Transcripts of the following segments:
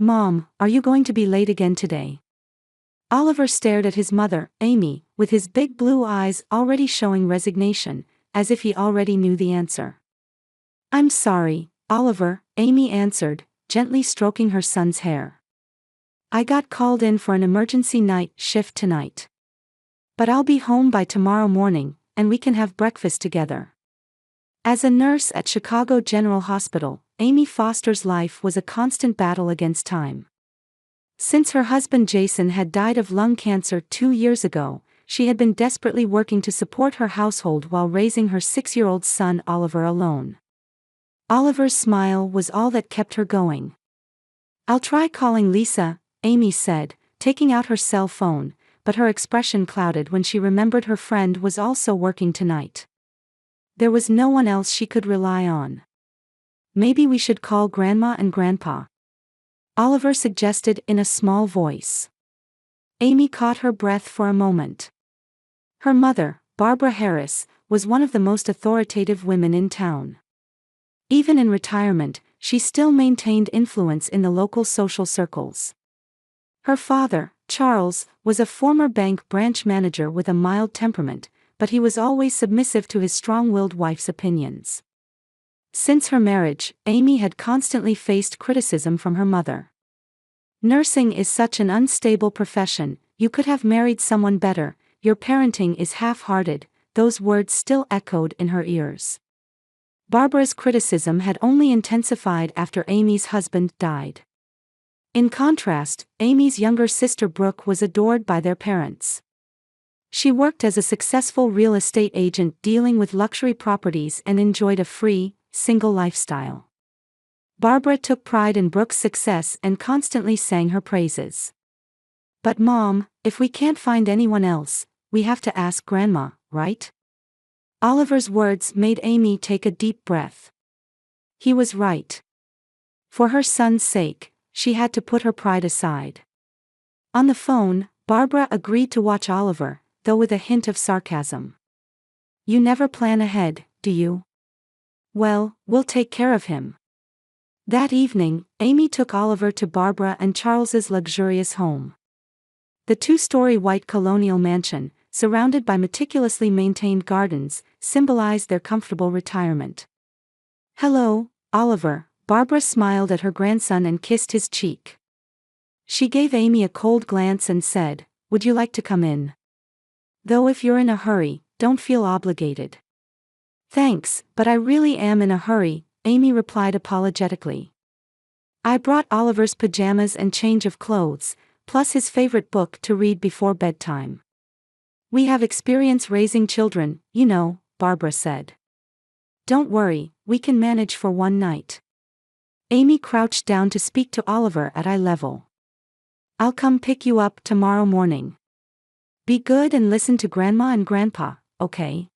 Mom, are you going to be late again today? Oliver stared at his mother, Amy, with his big blue eyes already showing resignation, as if he already knew the answer. I'm sorry, Oliver, Amy answered, gently stroking her son's hair. I got called in for an emergency night shift tonight. But I'll be home by tomorrow morning, and we can have breakfast together. As a nurse at Chicago General Hospital, Amy Foster's life was a constant battle against time. Since her husband Jason had died of lung cancer 2 years ago, she had been desperately working to support her household while raising her 6-year-old son Oliver alone. Oliver's smile was all that kept her going. I'll try calling Lisa, Amy said, taking out her cell phone, but her expression clouded when she remembered her friend was also working tonight. There was no one else she could rely on. Maybe we should call Grandma and Grandpa, Oliver suggested in a small voice. Amy caught her breath for a moment. Her mother, Barbara Harris, was one of the most authoritative women in town. Even in retirement, she still maintained influence in the local social circles. Her father, Charles, was a former bank branch manager with a mild temperament, but he was always submissive to his strong-willed wife's opinions. Since her marriage, Amy had constantly faced criticism from her mother. Nursing is such an unstable profession, you could have married someone better, your parenting is half-hearted, those words still echoed in her ears. Barbara's criticism had only intensified after Amy's husband died. In contrast, Amy's younger sister Brooke was adored by their parents. She worked as a successful real estate agent dealing with luxury properties and enjoyed a free, single lifestyle. Barbara took pride in Brooke's success and constantly sang her praises. But Mom, if we can't find anyone else, we have to ask Grandma, right? Oliver's words made Amy take a deep breath. He was right. For her son's sake, she had to put her pride aside. On the phone, Barbara agreed to watch Oliver, though with a hint of sarcasm. You never plan ahead, do you? Well, we'll take care of him. That evening, Amy took Oliver to Barbara and Charles's luxurious home. The 2-story white colonial mansion, surrounded by meticulously maintained gardens, symbolized their comfortable retirement. Hello, Oliver, Barbara smiled at her grandson and kissed his cheek. She gave Amy a cold glance and said, Would you like to come in? Though if you're in a hurry, don't feel obligated. Thanks, but I really am in a hurry, Amy replied apologetically. I brought Oliver's pajamas and change of clothes, plus his favorite book to read before bedtime. We have experience raising children, you know, Barbara said. Don't worry, we can manage for one night. Amy crouched down to speak to Oliver at eye level. I'll come pick you up tomorrow morning. Be good and listen to Grandma and Grandpa, okay?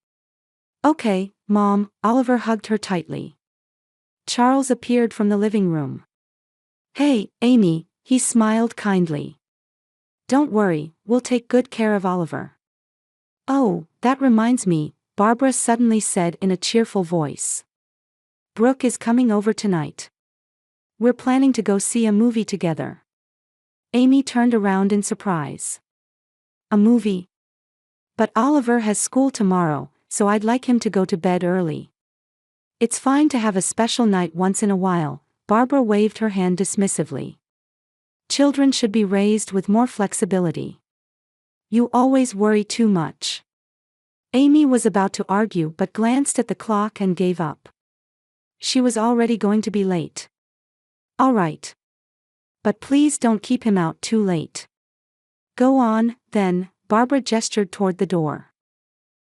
Okay, Mom, Oliver hugged her tightly. Charles appeared from the living room. Hey, Amy, he smiled kindly. Don't worry, we'll take good care of Oliver. Oh, that reminds me, Barbara suddenly said in a cheerful voice. Brooke is coming over tonight. We're planning to go see a movie together. Amy turned around in surprise. A movie? But Oliver has school tomorrow, so I'd like him to go to bed early. It's fine to have a special night once in a while, Barbara waved her hand dismissively. Children should be raised with more flexibility. You always worry too much. Amy was about to argue but glanced at the clock and gave up. She was already going to be late. All right. But please don't keep him out too late. Go on, then, Barbara gestured toward the door.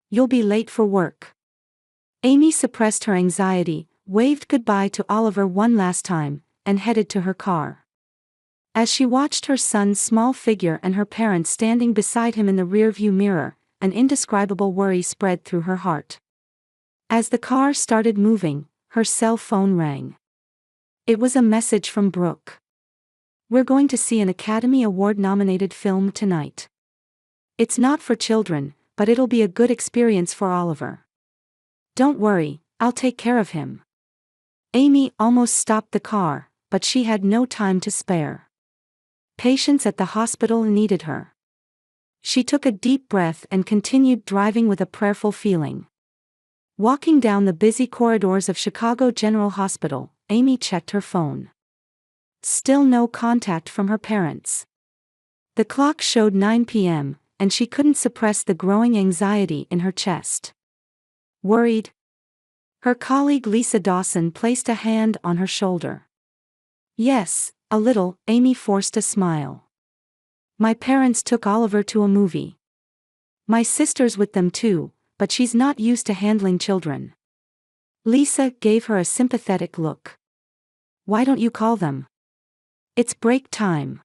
You'll be late for work. Amy suppressed her anxiety, waved goodbye to Oliver one last time, and headed to her car. As she watched her son's small figure and her parents standing beside him in the rearview mirror, an indescribable worry spread through her heart. As the car started moving, her cell phone rang. It was a message from Brooke. We're going to see an Academy Award-nominated film tonight. It's not for children, but it'll be a good experience for Oliver. Don't worry, I'll take care of him. Amy almost stopped the car, but she had no time to spare. Patients at the hospital needed her. She took a deep breath and continued driving with a prayerful feeling. Walking down the busy corridors of Chicago General Hospital, Amy checked her phone. Still no contact from her parents. The clock showed 9 p.m., and she couldn't suppress the growing anxiety in her chest. Worried? Her colleague Lisa Dawson placed a hand on her shoulder. Yes, a little, Amy forced a smile. My parents took Oliver to a movie. My sister's with them too, but she's not used to handling children. Lisa gave her a sympathetic look. Why don't you call them? It's break time.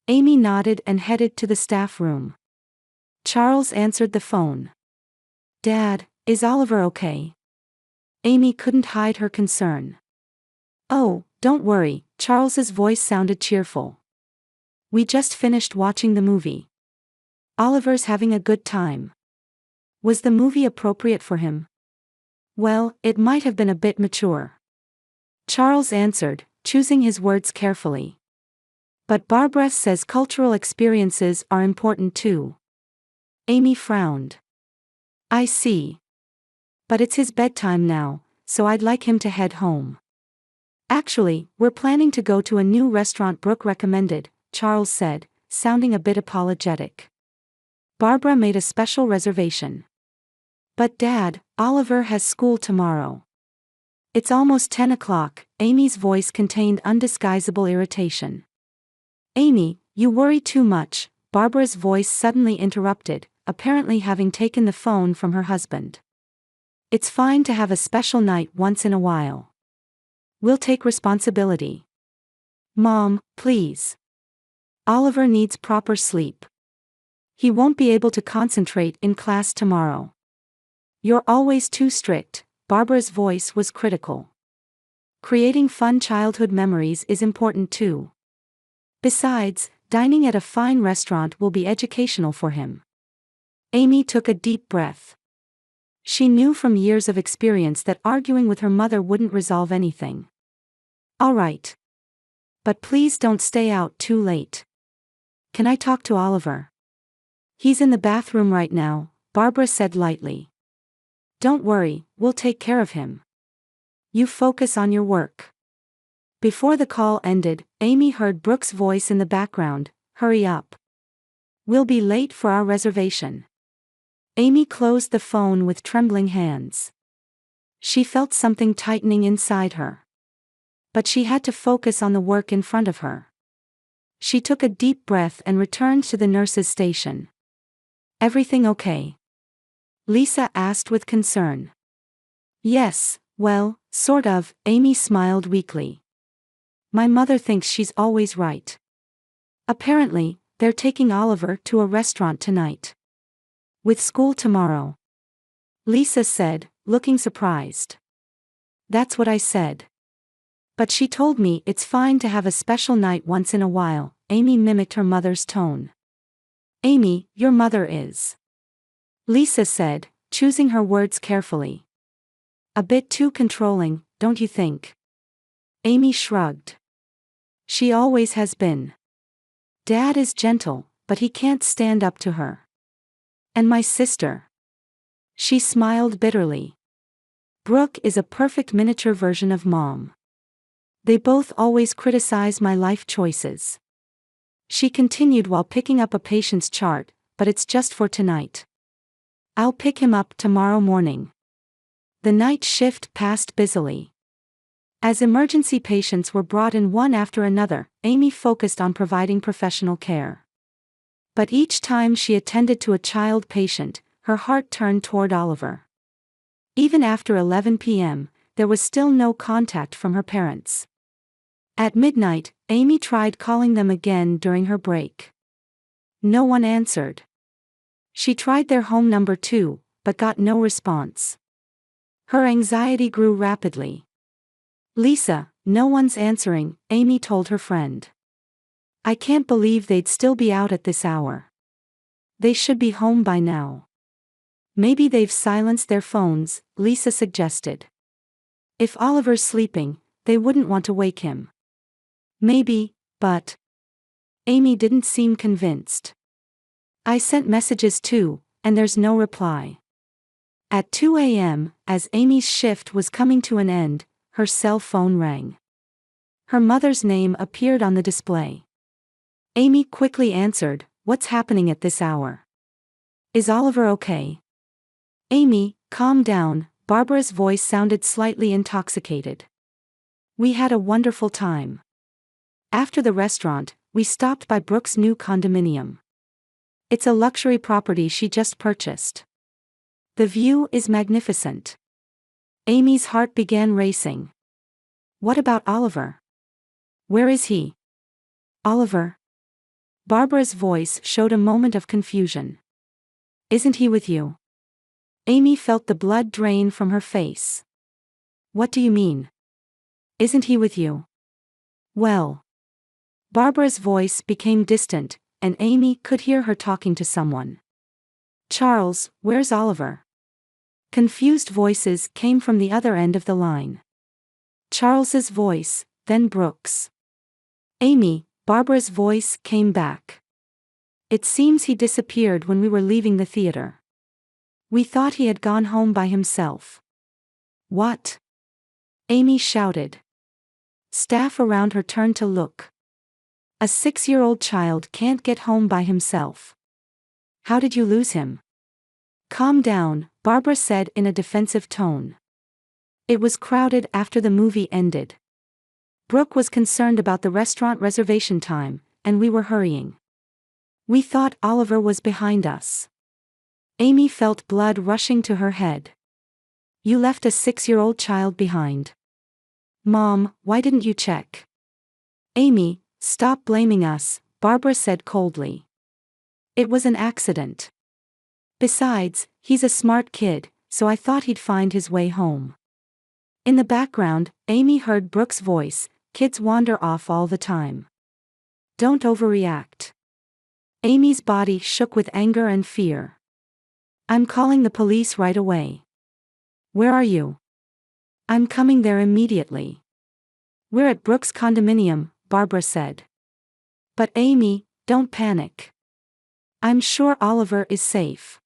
Amy nodded and headed to the staff room. Charles answered the phone. Dad, is Oliver okay? Amy couldn't hide her concern. Oh, don't worry, Charles's voice sounded cheerful. We just finished watching the movie. Oliver's having a good time. Was the movie appropriate for him? Well, it might have been a bit mature. Charles answered, choosing his words carefully. But Barbara says cultural experiences are important too. Amy frowned. I see. But it's his bedtime now, so I'd like him to head home. Actually, we're planning to go to a new restaurant Brooke recommended, Charles said, sounding a bit apologetic. Barbara made a special reservation. But Dad, Oliver has school tomorrow. It's almost 10 o'clock, Amy's voice contained undisguisable irritation. Amy, you worry too much, Barbara's voice suddenly interrupted, apparently having taken the phone from her husband. It's fine to have a special night once in a while. We'll take responsibility. Mom, please. Oliver needs proper sleep. He won't be able to concentrate in class tomorrow. You're always too strict, Barbara's voice was critical. Creating fun childhood memories is important too. Besides, dining at a fine restaurant will be educational for him. Amy took a deep breath. She knew from years of experience that arguing with her mother wouldn't resolve anything. All right. But please don't stay out too late. Can I talk to Oliver? He's in the bathroom right now, Barbara said lightly. Don't worry, we'll take care of him. You focus on your work. Before the call ended, Amy heard Brooke's voice in the background, hurry up. We'll be late for our reservation. Amy closed the phone with trembling hands. She felt something tightening inside her. But she had to focus on the work in front of her. She took a deep breath and returned to the nurse's station. Everything okay? Lisa asked with concern. Yes, well, sort of, Amy smiled weakly. My mother thinks she's always right. Apparently, they're taking Oliver to a restaurant tonight. With school tomorrow. Lisa said, looking surprised. That's what I said. But she told me it's fine to have a special night once in a while, Amy mimicked her mother's tone. Amy, your mother is. Lisa said, choosing her words carefully. A bit too controlling, don't you think? Amy shrugged. She always has been. Dad is gentle, but he can't stand up to her. And my sister. She smiled bitterly. Brooke is a perfect miniature version of Mom. They both always criticize my life choices. She continued while picking up a patient's chart, but it's just for tonight. I'll pick him up tomorrow morning. The night shift passed busily. As emergency patients were brought in one after another, Amy focused on providing professional care. But each time she attended to a child patient, her heart turned toward Oliver. Even after 11 p.m., there was still no contact from her parents. At midnight, Amy tried calling them again during her break. No one answered. She tried their home number too, but got no response. Her anxiety grew rapidly. Lisa, no one's answering, Amy told her friend. I can't believe they'd still be out at this hour. They should be home by now. Maybe they've silenced their phones, Lisa suggested. If Oliver's sleeping, they wouldn't want to wake him. Maybe, but. Amy didn't seem convinced. I sent messages too, and there's no reply. At 2 a.m., as Amy's shift was coming to an end, her cell phone rang. Her mother's name appeared on the display. Amy quickly answered, "What's happening at this hour? Is Oliver okay?" "Amy, calm down," Barbara's voice sounded slightly intoxicated. "We had a wonderful time. After the restaurant, we stopped by Brooke's new condominium. It's a luxury property she just purchased. The view is magnificent." Amy's heart began racing. "What about Oliver? Where is he?" "Oliver?" Barbara's voice showed a moment of confusion. "Isn't he with you?" Amy felt the blood drain from her face. "What do you mean? Isn't he with you?" "Well." Barbara's voice became distant, and Amy could hear her talking to someone. "Charles, where's Oliver?" Confused voices came from the other end of the line. Charles's voice, then Brooke's. "Amy," Barbara's voice came back. "It seems he disappeared when we were leaving the theater. We thought he had gone home by himself." "What?" Amy shouted. Staff around her turned to look. A 6-year-old child can't get home by himself. "How did you lose him?" "Calm down," Barbara said in a defensive tone. "It was crowded after the movie ended. Brooke was concerned about the restaurant reservation time, and we were hurrying. We thought Oliver was behind us." Amy felt blood rushing to her head. "You left a 6-year-old child behind. Mom, why didn't you check?" "Amy, stop blaming us," Barbara said coldly. "It was an accident. Besides, he's a smart kid, so I thought he'd find his way home." In the background, Amy heard Brooke's voice, "Kids wander off all the time. Don't overreact." Amy's body shook with anger and fear. "I'm calling the police right away." "Where are you?" "I'm coming there immediately." "We're at Brooke's condominium," Barbara said. "But Amy, don't panic. I'm sure Oliver is safe."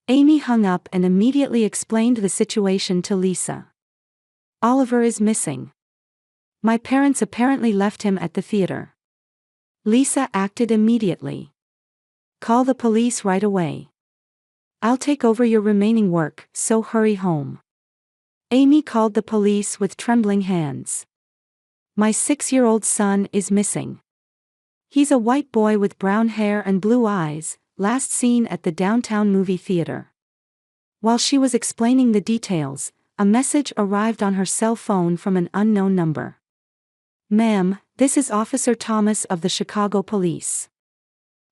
Amy hung up and immediately explained the situation to Lisa. "Oliver is missing. My parents apparently left him at the theater." Lisa acted immediately. "Call the police right away. I'll take over your remaining work, so hurry home." Amy called the police with trembling hands. "My 6-year-old son is missing. He's a white boy with brown hair and blue eyes, last seen at the downtown movie theater." While she was explaining the details, a message arrived on her cell phone from an unknown number. "Ma'am, this is Officer Thomas of the Chicago Police.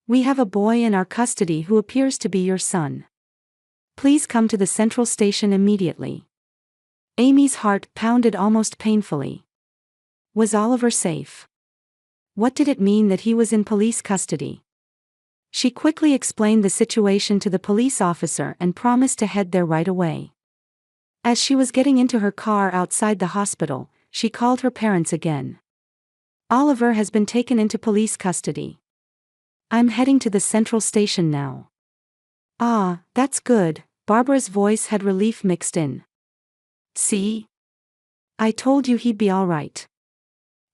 We have a boy in our custody who appears to be your son. Please come to the Central Station immediately." Amy's heart pounded almost painfully. Was Oliver safe? What did it mean that he was in police custody? She quickly explained the situation to the police officer and promised to head there right away. As she was getting into her car outside the hospital, she called her parents again. "Oliver has been taken into police custody. I'm heading to the Central Station now." "Ah, that's good," Barbara's voice had relief mixed in. "See? I told you he'd be all right."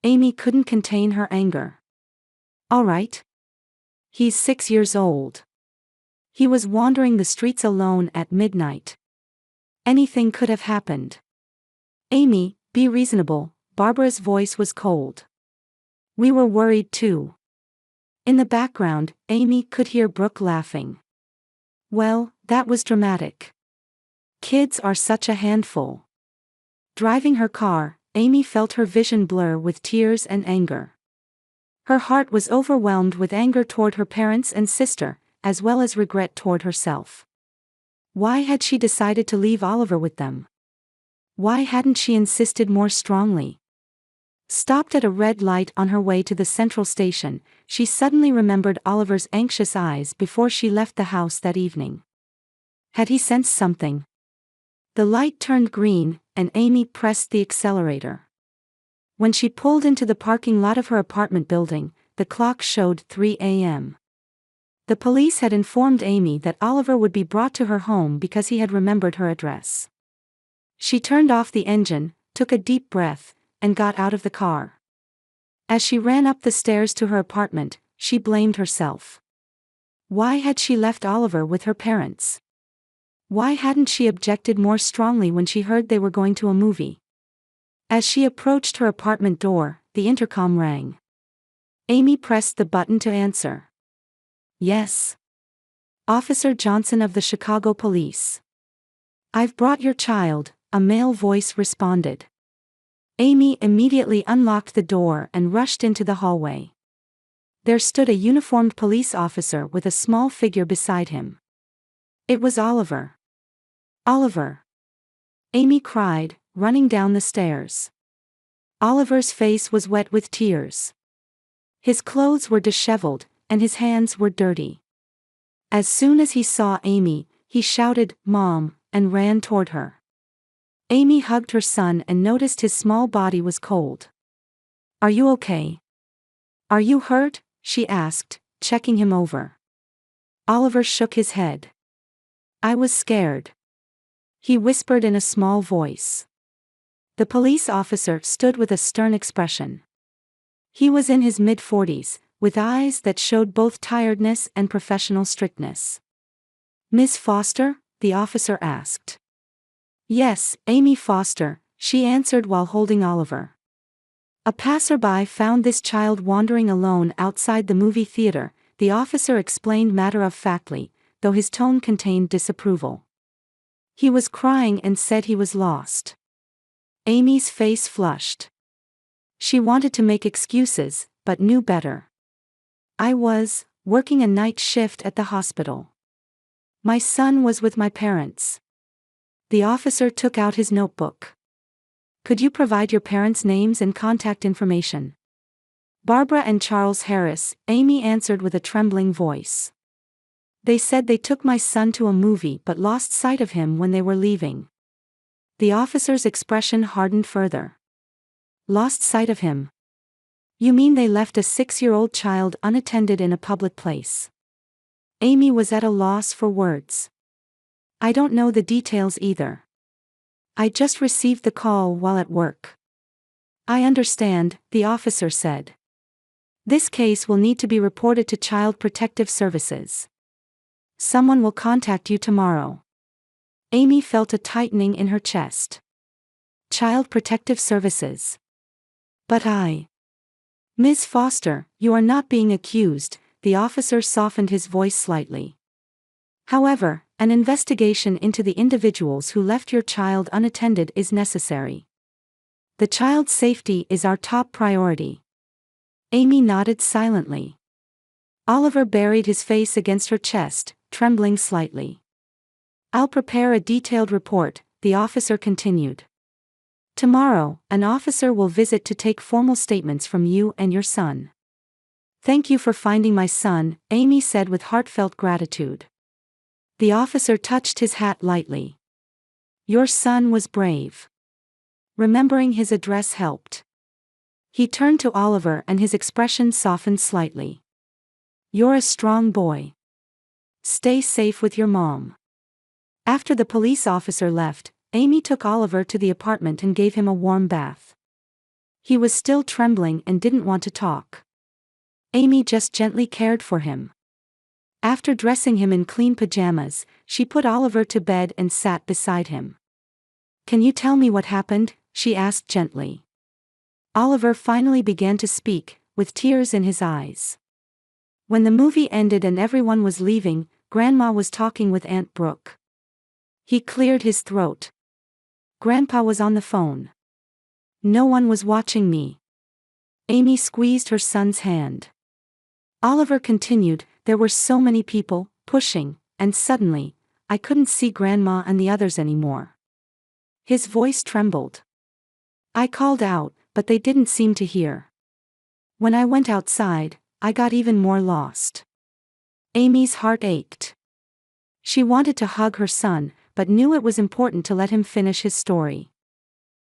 Amy couldn't contain her anger. "All right? He's 6 years old. He was wandering the streets alone at midnight. Anything could have happened." "Amy, be reasonable," Barbara's voice was cold. "We were worried too." In the background, Amy could hear Brooke laughing. "Well, that was dramatic. Kids are such a handful." Driving her car, Amy felt her vision blur with tears and anger. Her heart was overwhelmed with anger toward her parents and sister, as well as regret toward herself. Why had she decided to leave Oliver with them? Why hadn't she insisted more strongly? Stopped at a red light on her way to the Central Station, she suddenly remembered Oliver's anxious eyes before she left the house that evening. Had he sensed something? The light turned green, and Amy pressed the accelerator. When she pulled into the parking lot of her apartment building, the clock showed 3 a.m. The police had informed Amy that Oliver would be brought to her home because he had remembered her address. She turned off the engine, took a deep breath, and got out of the car. As she ran up the stairs to her apartment, she blamed herself. Why had she left Oliver with her parents? Why hadn't she objected more strongly when she heard they were going to a movie? As she approached her apartment door, the intercom rang. Amy pressed the button to answer. Yes. Officer Johnson of the Chicago Police. I've brought your child, a male voice responded. Amy immediately unlocked the door and rushed into the hallway. There stood a uniformed police officer with a small figure beside him. It was Oliver. Oliver! Amy cried, running down the stairs. Oliver's face was wet with tears. His clothes were disheveled, and his hands were dirty. As soon as he saw Amy, he shouted, "Mom," and ran toward her. Amy hugged her son and noticed his small body was cold. "Are you okay? Are you hurt?" she asked, checking him over. Oliver shook his head. "I was scared," he whispered in a small voice. The police officer stood with a stern expression. He was in his mid-40s, with eyes that showed both tiredness and professional strictness. "Miss Foster?" the officer asked. "Yes, Amy Foster," she answered while holding Oliver. "A passerby found this child wandering alone outside the movie theater," the officer explained matter-of-factly, though his tone contained disapproval. "He was crying and said he was lost." Amy's face flushed. She wanted to make excuses, but knew better. "I was working a night shift at the hospital. My son was with my parents." The officer took out his notebook. "Could you provide your parents' names and contact information?" "Barbara and Charles Harris," Amy answered with a trembling voice. "They said they took my son to a movie but lost sight of him when they were leaving." The officer's expression hardened further. "Lost sight of him? You mean they left a 6-year-old child unattended in a public place?" Amy was at a loss for words. "I don't know the details either. I just received the call while at work." "I understand," the officer said. "This case will need to be reported to Child Protective Services. Someone will contact you tomorrow." Amy felt a tightening in her chest. Child Protective Services. "But Ms. Foster, you are not being accused," the officer softened his voice slightly. "However, an investigation into the individuals who left your child unattended is necessary. The child's safety is our top priority." Amy nodded silently. Oliver buried his face against her chest, trembling slightly. "I'll prepare a detailed report," the officer continued. "Tomorrow, an officer will visit to take formal statements from you and your son." "Thank you for finding my son," Amy said with heartfelt gratitude. The officer touched his hat lightly. "Your son was brave." Remembering his address helped. He turned to Oliver and his expression softened slightly. "You're a strong boy. Stay safe with your mom." After the police officer left, Amy took Oliver to the apartment and gave him a warm bath. He was still trembling and didn't want to talk. Amy just gently cared for him. After dressing him in clean pajamas, she put Oliver to bed and sat beside him. "Can you tell me what happened?" she asked gently. Oliver finally began to speak, with tears in his eyes. "When the movie ended and everyone was leaving, Grandma was talking with Aunt Brooke." He cleared his throat. "Grandpa was on the phone. No one was watching me." Amy squeezed her son's hand. Oliver continued, "There were so many people, pushing, and suddenly, I couldn't see Grandma and the others anymore." His voice trembled. "I called out, but they didn't seem to hear. When I went outside, I got even more lost." Amy's heart ached. She wanted to hug her son, but knew it was important to let him finish his story.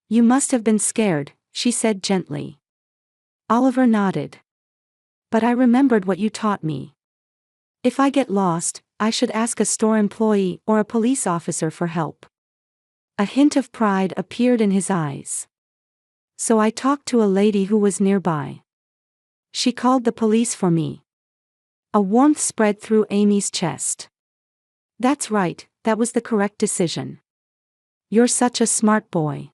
"You must have been scared," she said gently. Oliver nodded. But I remembered what you taught me. If I get lost, I should ask a store employee or a police officer for help. A hint of pride appeared in his eyes. So I talked to a lady who was nearby. She called the police for me. A warmth spread through Amy's chest. That's right, that was the correct decision. You're such a smart boy.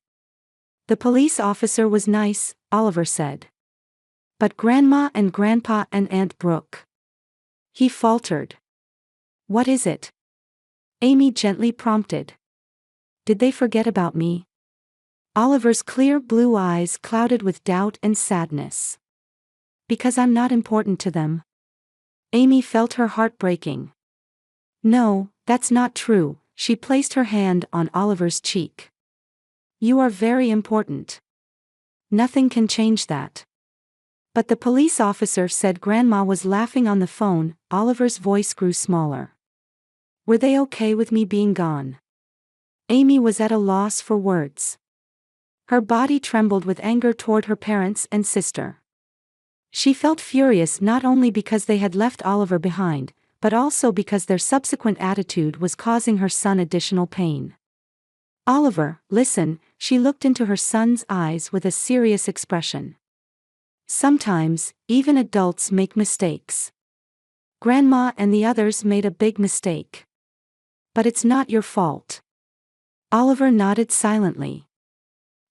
The police officer was nice, Oliver said. But Grandma and Grandpa and Aunt Brooke. He faltered. What is it? Amy gently prompted. Did they forget about me? Oliver's clear blue eyes clouded with doubt and sadness. Because I'm not important to them. Amy felt her heart breaking. No, that's not true, she placed her hand on Oliver's cheek. You are very important. Nothing can change that. But the police officer said Grandma was laughing on the phone. Oliver's voice grew smaller. Were they okay with me being gone? Amy was at a loss for words. Her body trembled with anger toward her parents and sister. She felt furious not only because they had left Oliver behind, but also because their subsequent attitude was causing her son additional pain. Oliver, listen, she looked into her son's eyes with a serious expression. Sometimes, even adults make mistakes. Grandma and the others made a big mistake. But it's not your fault. Oliver nodded silently.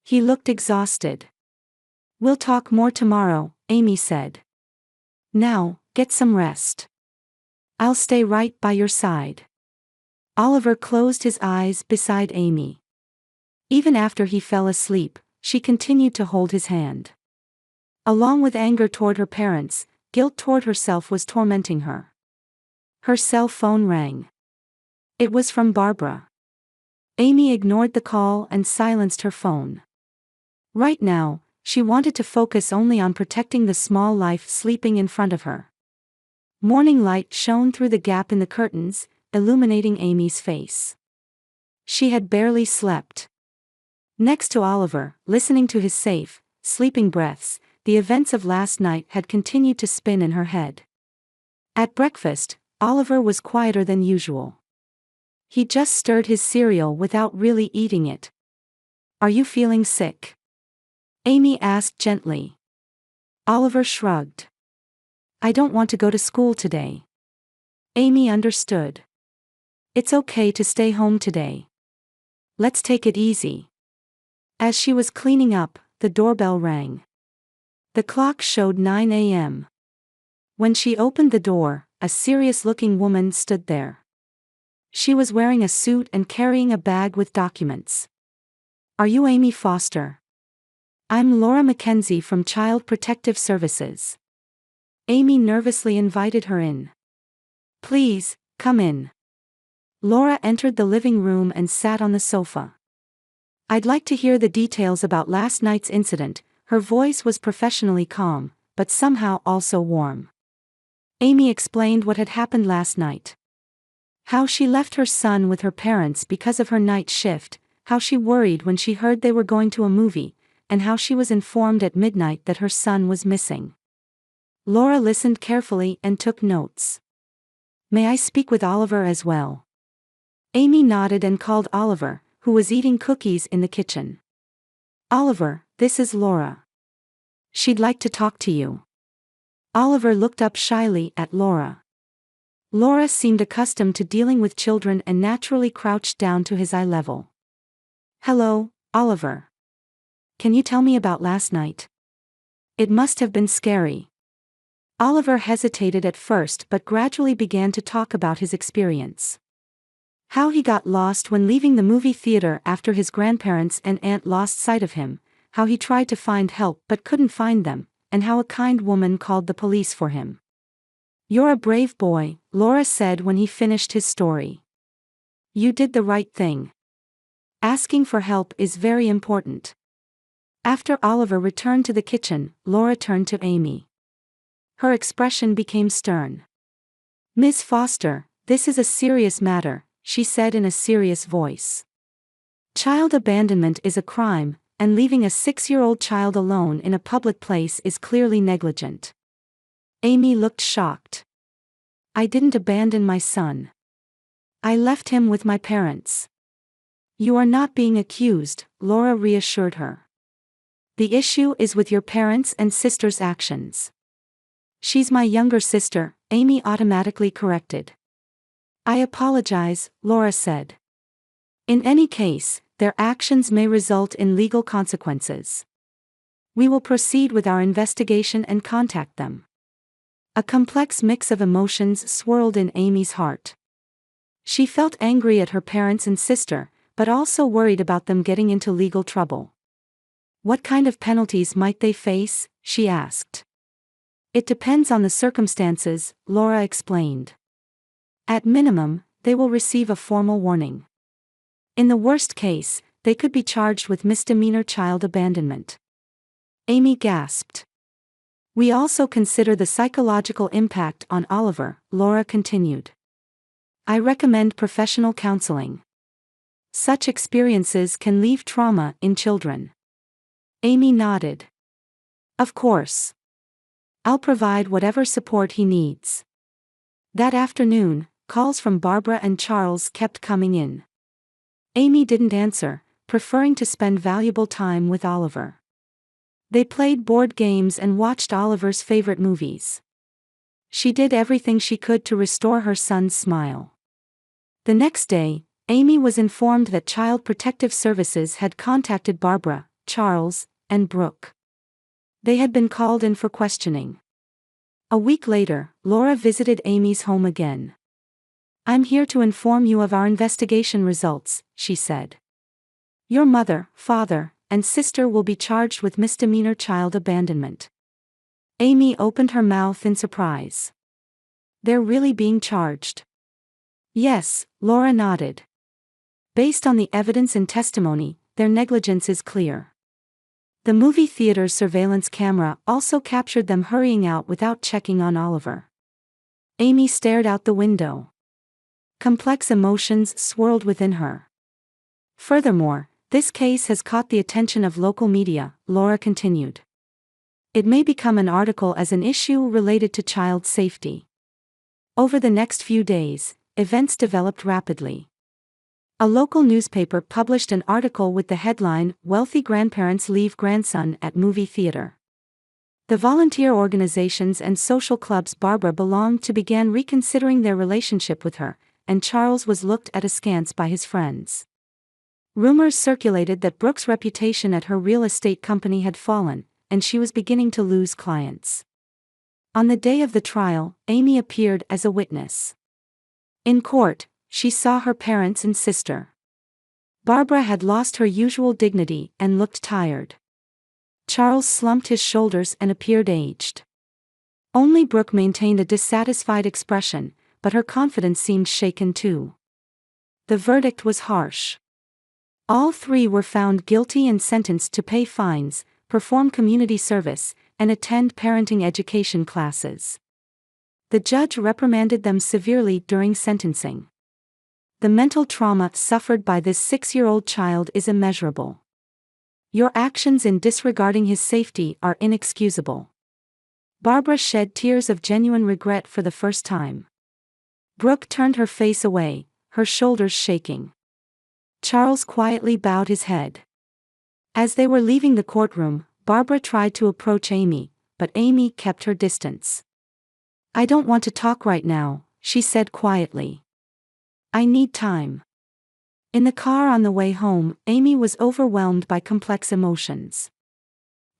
He looked exhausted. We'll talk more tomorrow, Amy said. Now, get some rest. I'll stay right by your side. Oliver closed his eyes beside Amy. Even after he fell asleep, she continued to hold his hand. Along with anger toward her parents, guilt toward herself was tormenting her. Her cell phone rang. It was from Barbara. Amy ignored the call and silenced her phone. Right now, she wanted to focus only on protecting the small life sleeping in front of her. Morning light shone through the gap in the curtains, illuminating Amy's face. She had barely slept. Next to Oliver, listening to his safe, sleeping breaths, the events of last night had continued to spin in her head. At breakfast, Oliver was quieter than usual. He just stirred his cereal without really eating it. Are you feeling sick? Amy asked gently. Oliver shrugged. I don't want to go to school today. Amy understood. It's okay to stay home today. Let's take it easy. As she was cleaning up, the doorbell rang. The clock showed 9 a.m. When she opened the door, a serious-looking woman stood there. She was wearing a suit and carrying a bag with documents. Are you Amy Foster? I'm Laura Mackenzie from Child Protective Services. Amy nervously invited her in. Please, come in. Laura entered the living room and sat on the sofa. I'd like to hear the details about last night's incident. Her voice was professionally calm, but somehow also warm. Amy explained what had happened last night. How she left her son with her parents because of her night shift, how she worried when she heard they were going to a movie, and how she was informed at midnight that her son was missing. Laura listened carefully and took notes. May I speak with Oliver as well? Amy nodded and called Oliver, who was eating cookies in the kitchen. Oliver, this is Laura. She'd like to talk to you. Oliver looked up shyly at Laura. Laura seemed accustomed to dealing with children and naturally crouched down to his eye level. Hello, Oliver. Can you tell me about last night? It must have been scary. Oliver hesitated at first but gradually began to talk about his experience. How he got lost when leaving the movie theater after his grandparents and aunt lost sight of him, how he tried to find help but couldn't find them, and how a kind woman called the police for him. You're a brave boy, Laura said when he finished his story. You did the right thing. Asking for help is very important. After Oliver returned to the kitchen, Laura turned to Amy. Her expression became stern. Miss Foster, this is a serious matter, she said in a serious voice. Child abandonment is a crime, and leaving a 6-year-old child alone in a public place is clearly negligent. Amy looked shocked. I didn't abandon my son. I left him with my parents. You are not being accused, Laura reassured her. The issue is with your parents' and sister's actions. She's my younger sister, Amy automatically corrected. I apologize, Laura said. In any case, their actions may result in legal consequences. We will proceed with our investigation and contact them. A complex mix of emotions swirled in Amy's heart. She felt angry at her parents and sister, but also worried about them getting into legal trouble. What kind of penalties might they face? She asked. It depends on the circumstances, Laura explained. At minimum, they will receive a formal warning. In the worst case, they could be charged with misdemeanor child abandonment. Amy gasped. We also consider the psychological impact on Oliver, Laura continued. I recommend professional counseling. Such experiences can leave trauma in children. Amy nodded. Of course. I'll provide whatever support he needs. That afternoon, calls from Barbara and Charles kept coming in. Amy didn't answer, preferring to spend valuable time with Oliver. They played board games and watched Oliver's favorite movies. She did everything she could to restore her son's smile. The next day, Amy was informed that Child Protective Services had contacted Barbara, Charles, and Brooke. They had been called in for questioning. A week later, Laura visited Amy's home again. I'm here to inform you of our investigation results, she said. Your mother, father, and sister will be charged with misdemeanor child abandonment. Amy opened her mouth in surprise. They're really being charged? Yes, Laura nodded. Based on the evidence and testimony, their negligence is clear. The movie theater's surveillance camera also captured them hurrying out without checking on Oliver. Amy stared out the window. Complex emotions swirled within her. Furthermore, this case has caught the attention of local media, Laura continued. It may become an article as an issue related to child safety. Over the next few days, events developed rapidly. A local newspaper published an article with the headline, Wealthy Grandparents Leave Grandson at Movie Theater. The volunteer organizations and social clubs Barbara belonged to began reconsidering their relationship with her, and Charles was looked at askance by his friends. Rumors circulated that Brooke's reputation at her real estate company had fallen, and she was beginning to lose clients. On the day of the trial, Amy appeared as a witness. In court, she saw her parents and sister. Barbara had lost her usual dignity and looked tired. Charles slumped his shoulders and appeared aged. Only Brooke maintained a dissatisfied expression, but her confidence seemed shaken too. The verdict was harsh. All three were found guilty and sentenced to pay fines, perform community service, and attend parenting education classes. The judge reprimanded them severely during sentencing. The mental trauma suffered by this 6-year-old child is immeasurable. Your actions in disregarding his safety are inexcusable. Barbara shed tears of genuine regret for the first time. Brooke turned her face away, her shoulders shaking. Charles quietly bowed his head. As they were leaving the courtroom, Barbara tried to approach Amy, but Amy kept her distance. I don't want to talk right now, she said quietly. I need time. In the car on the way home, Amy was overwhelmed by complex emotions.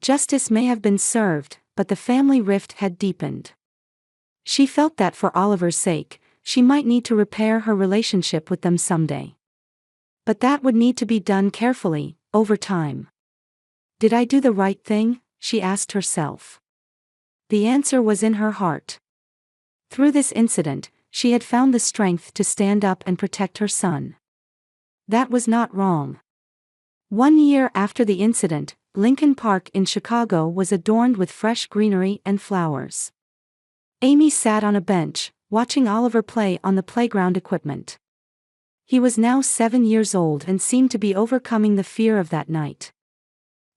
Justice may have been served, but the family rift had deepened. She felt that for Oliver's sake, she might need to repair her relationship with them someday. But that would need to be done carefully, over time. Did I do the right thing? She asked herself. The answer was in her heart. Through this incident, she had found the strength to stand up and protect her son. That was not wrong. 1 year after the incident, Lincoln Park in Chicago was adorned with fresh greenery and flowers. Amy sat on a bench, watching Oliver play on the playground equipment. He was now 7 years old and seemed to be overcoming the fear of that night.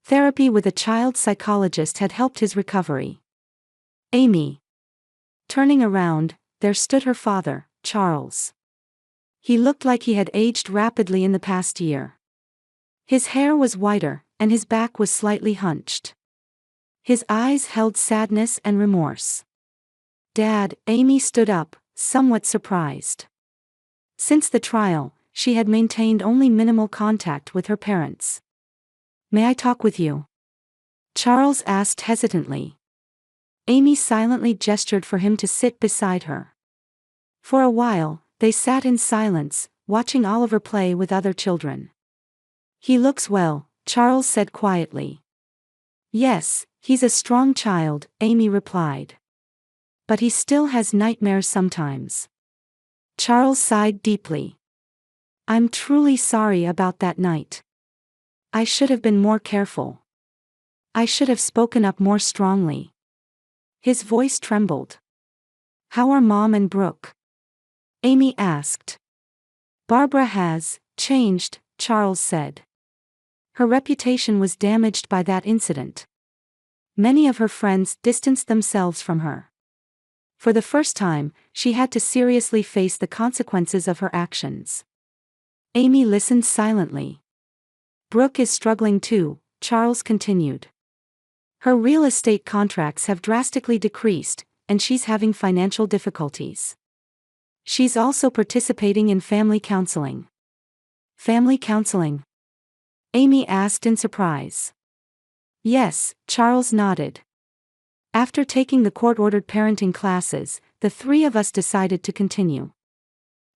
Therapy with a child psychologist had helped his recovery. Amy. Turning around, there stood her father, Charles. He looked like he had aged rapidly in the past year. His hair was whiter, and his back was slightly hunched. His eyes held sadness and remorse. "Dad," Amy stood up, somewhat surprised. Since the trial, she had maintained only minimal contact with her parents. "May I talk with you?" Charles asked hesitantly. Amy silently gestured for him to sit beside her. For a while, they sat in silence, watching Oliver play with other children. "He looks well," Charles said quietly. "Yes, he's a strong child," Amy replied. "But he still has nightmares sometimes." Charles sighed deeply. "I'm truly sorry about that night. I should have been more careful. I should have spoken up more strongly." His voice trembled. "How are Mom and Brooke?" Amy asked. "Barbara has changed," Charles said. "Her reputation was damaged by that incident. Many of her friends distanced themselves from her. For the first time, she had to seriously face the consequences of her actions." Amy listened silently. "Brooke is struggling too," Charles continued. "Her real estate contracts have drastically decreased, and she's having financial difficulties. She's also participating in family counseling." "Family counseling?" Amy asked in surprise. "Yes," Charles nodded. "After taking the court-ordered parenting classes, the three of us decided to continue.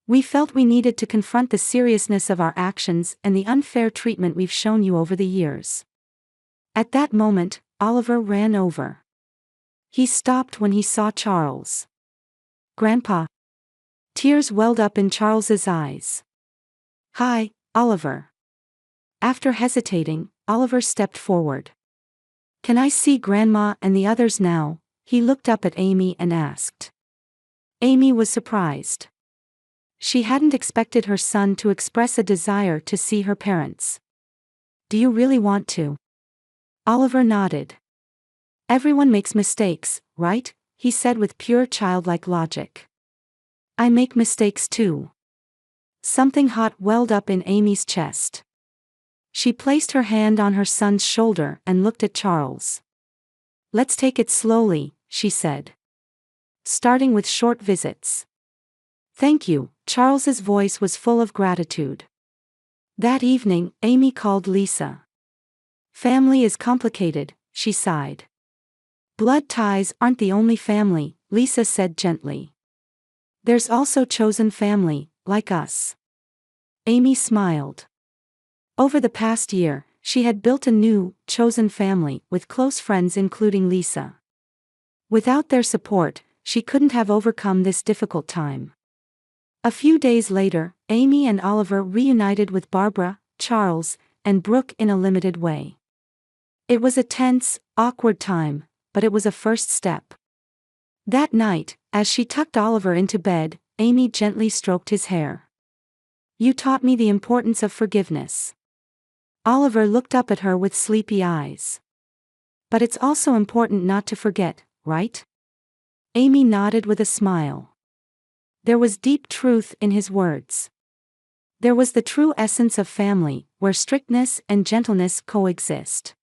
We felt we needed to confront the seriousness of our actions and the unfair treatment we've shown you over the years." At that moment, Oliver ran over. He stopped when he saw Charles. "Grandpa." Tears welled up in Charles's eyes. "Hi, Oliver." After hesitating, Oliver stepped forward. "Can I see Grandma and the others now?" He looked up at Amy and asked. Amy was surprised. She hadn't expected her son to express a desire to see her parents. "Do you really want to?" Oliver nodded. "Everyone makes mistakes, right?" he said with pure childlike logic. "I make mistakes too." Something hot welled up in Amy's chest. She placed her hand on her son's shoulder and looked at Charles. "Let's take it slowly," she said. "Starting with short visits." "Thank you," Charles's voice was full of gratitude. That evening, Amy called Lisa. "Family is complicated," she sighed. "Blood ties aren't the only family," Lisa said gently. "There's also chosen family, like us." Amy smiled. Over the past year, she had built a new, chosen family with close friends including Lisa. Without their support, she couldn't have overcome this difficult time. A few days later, Amy and Oliver reunited with Barbara, Charles, and Brooke in a limited way. It was a tense, awkward time, but it was a first step. That night, as she tucked Oliver into bed, Amy gently stroked his hair. "You taught me the importance of forgiveness." Oliver looked up at her with sleepy eyes. "But it's also important not to forget, right?" Amy nodded with a smile. There was deep truth in his words. There was the true essence of family, where strictness and gentleness coexist.